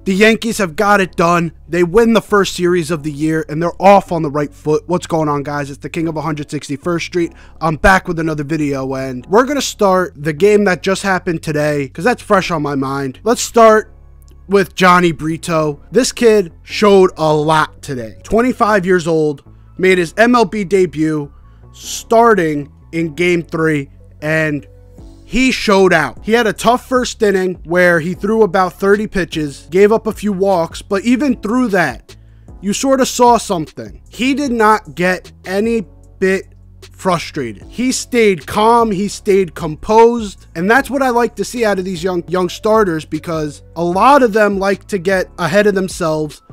The Yankees have got it done. They win the first series of the year, and they're off on the right foot. What's going on, guys? It's the King of 161st Street. I'm back with another video, and we're going to start the game that just happened today, because that's fresh on my mind. Let's start with Jhony Brito. This kid showed a lot today. 25 years old, made his MLB debut, starting in Game 3, and he showed out. He had a tough first inning where he threw about 30 pitches, gave up a few walks, but even through that, you sort of saw something. He did not get any bit frustrated. He stayed calm, he stayed composed, and that's what I like to see out of these young starters, because a lot of them like to get ahead of themselves,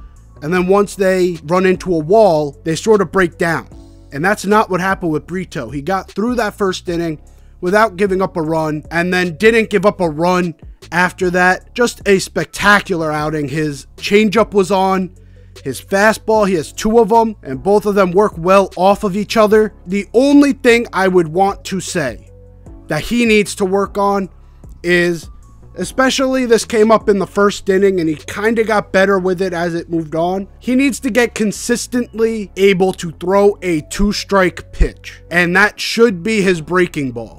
and then once they run into a wall, they sort of break down. And that's not what happened with Brito. He got through that first inning without giving up a run, and then didn't give up a run after that. Just a spectacular outing. His changeup was on, his fastball, he has two of them, and both of them work well off of each other. The only thing I would want to say that he needs to work on is, especially this came up in the first inning and he kind of got better with it as it moved on, he needs to get consistently able to throw a two-strike pitch, and that should be his breaking ball.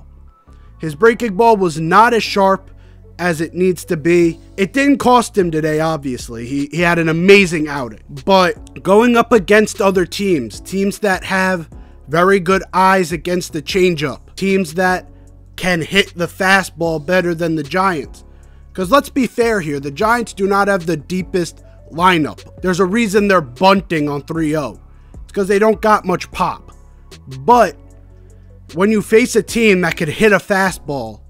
His breaking ball was not as sharp as it needs to be. It didn't cost him today, obviously. He had an amazing outing. But going up against other teams that have very good eyes against the changeup, teams that can hit the fastball better than the Giants. Because let's be fair here, the Giants do not have the deepest lineup. There's a reason they're bunting on 3-0. It's because they don't got much pop. But when you face a team that could hit a fastball,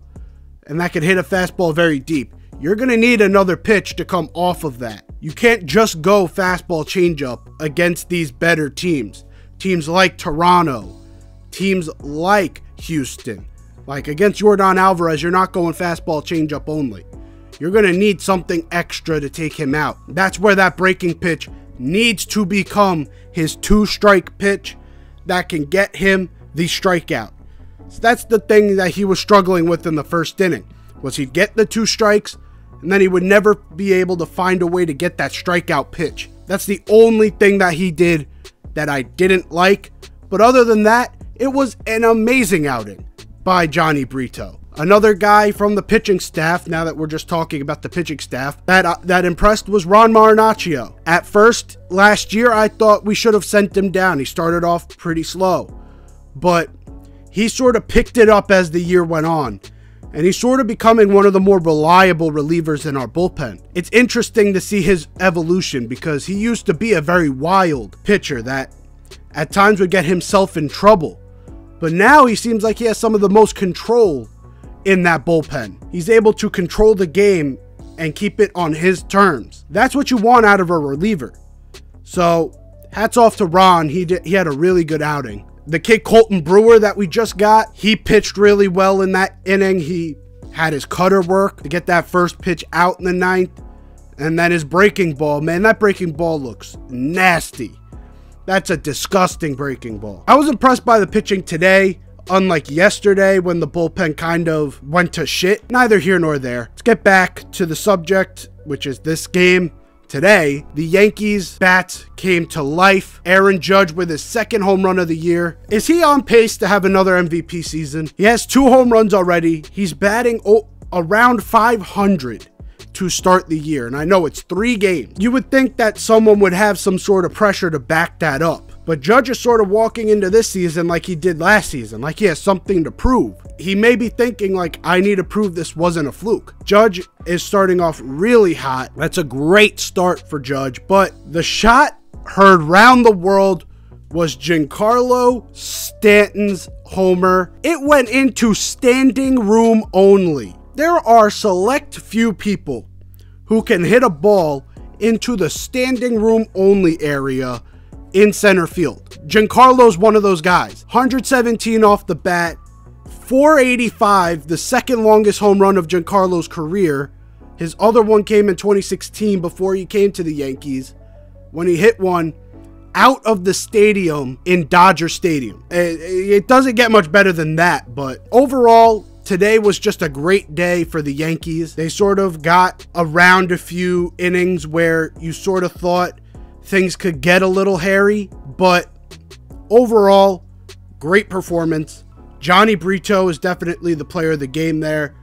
and that could hit a fastball very deep, you're going to need another pitch to come off of that. You can't just go fastball changeup against these better teams. Teams like Toronto, teams like Houston. Like against Yordan Alvarez, you're not going fastball changeup only. You're going to need something extra to take him out. That's where that breaking pitch needs to become his two-strike pitch that can get him the strikeout. So that's the thing that he was struggling with in the first inning, was he'd get the two strikes and then he would never be able to find a way to get that strikeout pitch. That's the only thing that he did that I didn't like. But other than that, it was an amazing outing by Jhony Brito. Another guy from the pitching staff, now that we're just talking about the pitching staff, that impressed was Ron Marinaccio. At first, last year, I thought we should have sent him down. He started off pretty slow, but he sort of picked it up as the year went on, and he's sort of becoming one of the more reliable relievers in our bullpen. It's interesting to see his evolution, because he used to be a very wild pitcher that at times would get himself in trouble. But now he seems like he has some of the most control in that bullpen. He's able to control the game and keep it on his terms. That's what you want out of a reliever. So hats off to Ron. He had a really good outing. The kid Colton Brewer that we just got, he pitched really well in that inning. He had his cutter work to get that first pitch out in the ninth. And then his breaking ball, man, that breaking ball looks nasty. That's a disgusting breaking ball. I was impressed by the pitching today, unlike yesterday when the bullpen kind of went to shit. Neither here nor there. Let's get back to the subject, which is this game. Today, the Yankees bats came to life. Aaron Judge with his second home run of the year. Is he on pace to have another MVP season? He has 2 home runs already. He's batting around 500 to start the year, and I know it's 3 games. You would think that someone would have some sort of pressure to back that up. But Judge is sort of walking into this season like he did last season, like he has something to prove. He may be thinking like, I need to prove this wasn't a fluke. Judge is starting off really hot. That's a great start for Judge, but the shot heard round the world was Giancarlo Stanton's homer. It went into standing room only. There are select few people who can hit a ball into the standing room only area in center field. Giancarlo's one of those guys. 117 off the bat, 485, the second longest home run of Giancarlo's career. His other one came in 2016 before he came to the Yankees, when he hit one out of the stadium in Dodger Stadium. It doesn't get much better than that, but overall, Today was just a great day for the Yankees. They sort of got around a few innings where you sort of thought things could get a little hairy, but overall, great performance. Johnny Brito is definitely the player of the game there.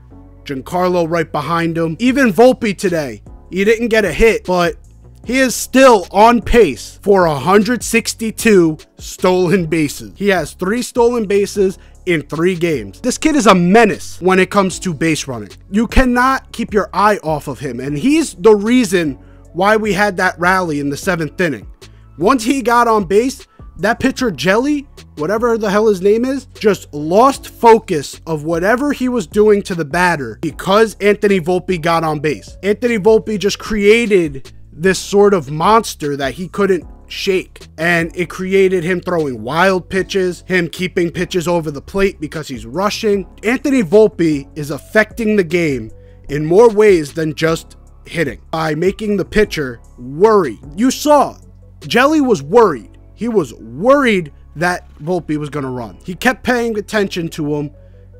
Giancarlo right behind him. Even Volpe today, he didn't get a hit, but he is still on pace for 162 stolen bases. He has 3 stolen bases in 3 games. This kid is a menace when it comes to base running. You cannot keep your eye off of him, and he's the reason why we had that rally in the 7th inning. Once he got on base, that pitcher Jelly, whatever the hell his name is, just lost focus of whatever he was doing to the batter because Anthony Volpe got on base. Anthony Volpe just created this sort of monster that he couldn't shake, and it created him throwing wild pitches, him keeping pitches over the plate because he's rushing. Anthony Volpe is affecting the game in more ways than just hitting by making the pitcher worry. You saw Jelly was worried. He was worried that Volpe was going to run. He kept paying attention to him,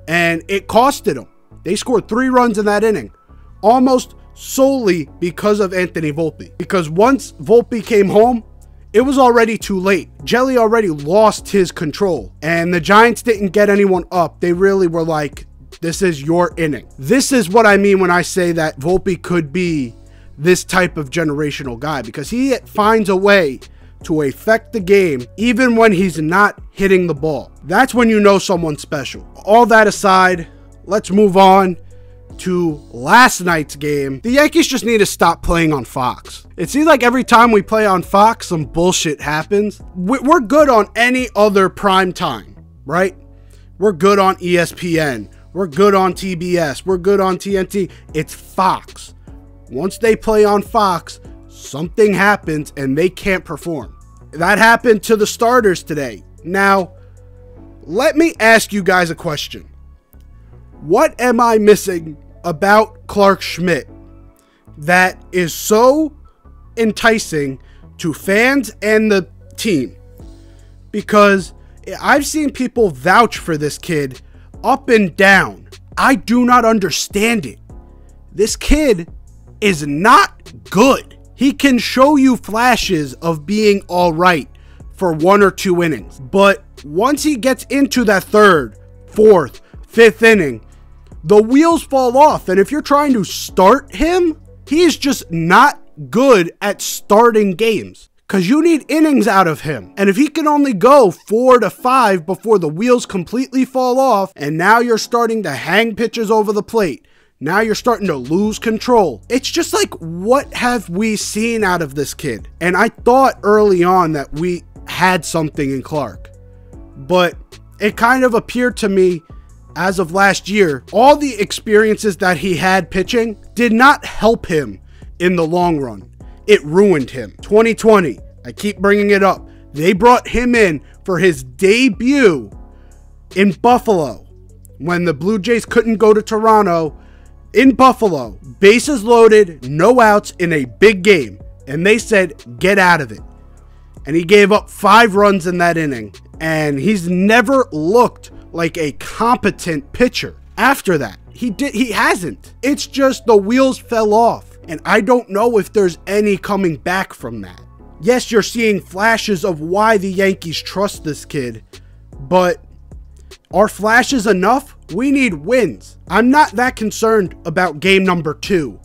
and it costed him. They scored 3 runs in that inning, almost solely because of Anthony Volpe. Because once Volpe came home, it was already too late. Jelly already lost his control, and the Giants didn't get anyone up. They really were like, this is your inning. This is what I mean when I say that Volpe could be this type of generational guy, because he finds a way to affect the game even when he's not hitting the ball. That's when you know someone's special. All that aside, let's move on to last night's game. The Yankees just need to stop playing on Fox. It seems like every time we play on Fox, some bullshit happens. We're good on any other prime time, right? We're good on ESPN. We're good on TBS. We're good on TNT. It's Fox. Once they play on Fox, something happens and they can't perform. That happened to the starters today. Now, let me ask you guys a question. What am I missing about Clark Schmidt that is so enticing to fans and the team? Because I've seen people vouch for this kid up and down. I do not understand it. This kid is not good. He can show you flashes of being all right for 1 or 2 innings. But once he gets into that 3rd, 4th, 5th inning, the wheels fall off. And if you're trying to start him, he is just not good at starting games, because you need innings out of him. And if he can only go 4 to 5 before the wheels completely fall off, and now you're starting to hang pitches over the plate, now you're starting to lose control. It's just like, what have we seen out of this kid? And I thought early on that we had something in Clark, but it kind of appeared to me as of last year, all the experiences that he had pitching did not help him in the long run. It ruined him. 2020, I keep bringing it up. They brought him in for his debut in Buffalo when the Blue Jays couldn't go to Toronto. In Buffalo, bases loaded, no outs in a big game, and they said, get out of it. And he gave up 5 runs in that inning, and he's never looked like a competent pitcher after that. He hasn't. It's just the wheels fell off, and I don't know if there's any coming back from that. Yes, you're seeing flashes of why the Yankees trust this kid, but are flashes enough? We need wins. I'm not that concerned about game number 2.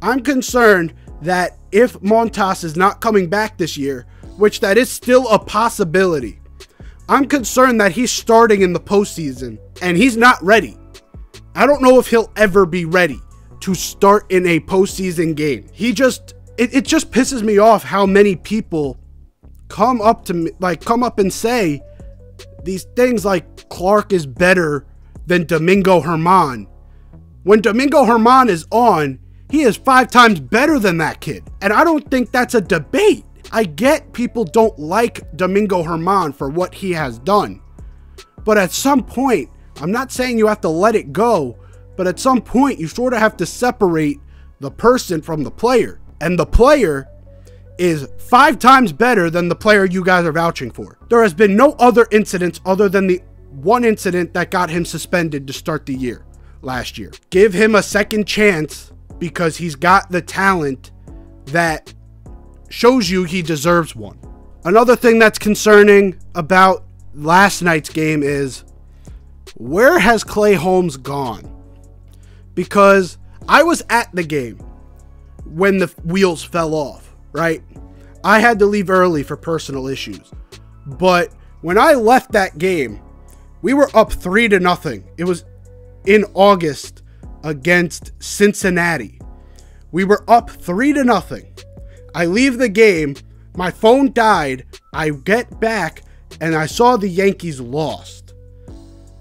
I'm concerned that if Montas is not coming back this year, which that is still a possibility, I'm concerned that he's starting in the postseason and he's not ready. I don't know if he'll ever be ready to start in a postseason game. It just pisses me off how many people come up to me, come up and say these things like Clark is better than Domingo Germán. When Domingo Germán is on, he is 5 times better than that kid. And I don't think that's a debate. I get people don't like Domingo Germán for what he has done. But at some point, I'm not saying you have to let it go, but at some point you sort of have to separate the person from the player. And the player is 5 times better than the player you guys are vouching for. There has been no other incidents other than the one incident that got him suspended to start the year. last year. Give him a second chance because he's got the talent that shows you he deserves one. Another thing that's concerning about last night's game is, where has Clay Holmes gone? Because I was at the game when the wheels fell off, right? I had to leave early for personal issues. But when I left that game, we were up 3-0. It was in August against Cincinnati. We were up 3-0. I leave the game, my phone died, I get back, and I saw the Yankees lost.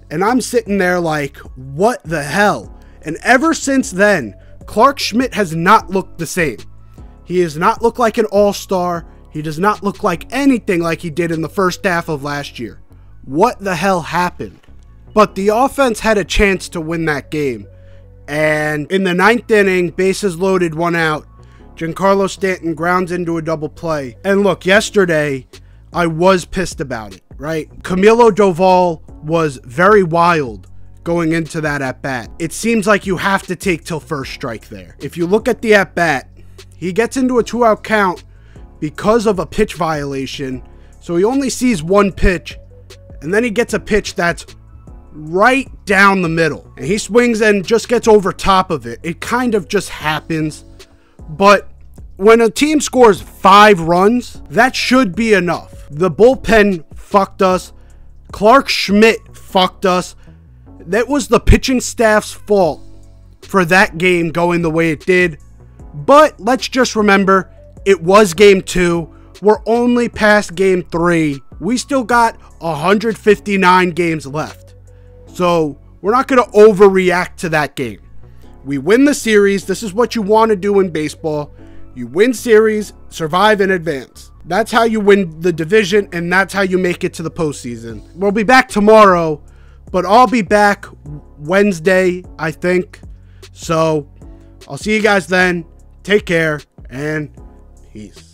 And I'm sitting there like, what the hell? And ever since then, Clark Schmidt has not looked the same. He has not looked like an all-star. He does not look like anything like he did in the first half of last year. What the hell happened? But the offense had a chance to win that game. And in the 9th inning, bases loaded, 1 out, Giancarlo Stanton grounds into a double play. And look, yesterday, I was pissed about it, right? Camilo Doval was very wild going into that at-bat. It seems like you have to take till first strike there. If you look at the at-bat, he gets into a 2-out count because of a pitch violation. So he only sees one pitch, and then he gets a pitch that's right down the middle. And he swings and just gets over top of it. It kind of just happens. But when a team scores 5 runs, that should be enough. The bullpen fucked us. Clark Schmidt fucked us. That was the pitching staff's fault for that game going the way it did. But let's just remember, it was game 2. We're only past game 3. We still got 159 games left. So we're not going to overreact to that game. We win the series. This is what you want to do in baseball. You win series, survive in advance. That's how you win the division, and that's how you make it to the postseason. We'll be back tomorrow, but I'll be back Wednesday, I think. So I'll see you guys then. Take care, and peace.